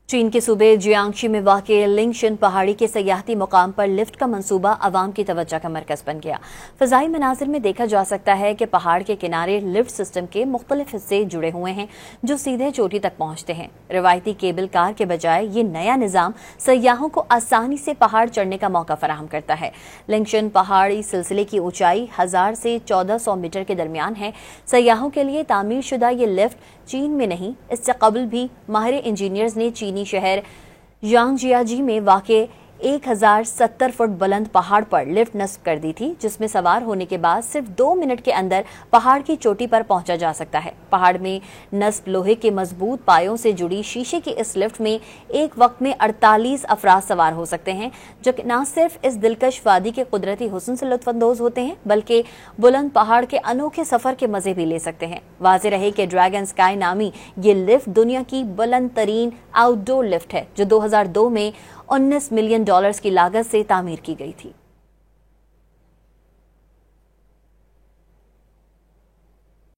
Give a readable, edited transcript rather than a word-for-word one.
चीन के सूबे जियांगशी में वाक़े लिंगशन पहाड़ी के सयाहती मुकाम पर लिफ्ट का मंसूबा आवाम की तवज्जो का मरकज बन गया। फ़ज़ाई मनाज़िर में देखा जा सकता है कि पहाड़ के किनारे लिफ्ट सिस्टम के मुख्तलिफ हिस्से जुड़े हुए हैं जो सीधे चोटी तक पहुंचते हैं। रिवायती केबल कार के बजाय ये नया निज़ाम सयाहों को आसानी से पहाड़ चढ़ने का मौका फराहम करता है। लिंगशन पहाड़ी सिलसिले की ऊंचाई 1000 से 1400 मीटर के दरमियान है। सयाहों के लिए तामीर शुदा ये लिफ्ट चीन में नहीं, इससे कबल भी माहिर इंजीनियर्स ने चीनी शहर यांगजियाजी में वाक़े 1070 फुट बुलंद पहाड़ पर लिफ्ट नस्ब कर दी थी, जिसमें सवार होने के बाद सिर्फ 2 मिनट के अंदर पहाड़ की चोटी पर पहुंचा जा सकता है। पहाड़ में नस्ब लोहे के मजबूत पायों से जुड़ी शीशे की इस लिफ्ट में एक वक्त में 48 अफराद सवार हो सकते हैं, जो न सिर्फ इस दिलकश वादी के कुदरती हुस्न से लुत्फअंदोज होते हैं बल्कि बुलंद पहाड़ के अनोखे सफर के मजे भी ले सकते हैं। वाज़ेह रहे कि ड्रैगन स्काई नामी ये लिफ्ट दुनिया की बुलंद तरीन आउटडोर लिफ्ट है, जो 2002 में $19 मिलियन की लागत से तामीर की गई थी।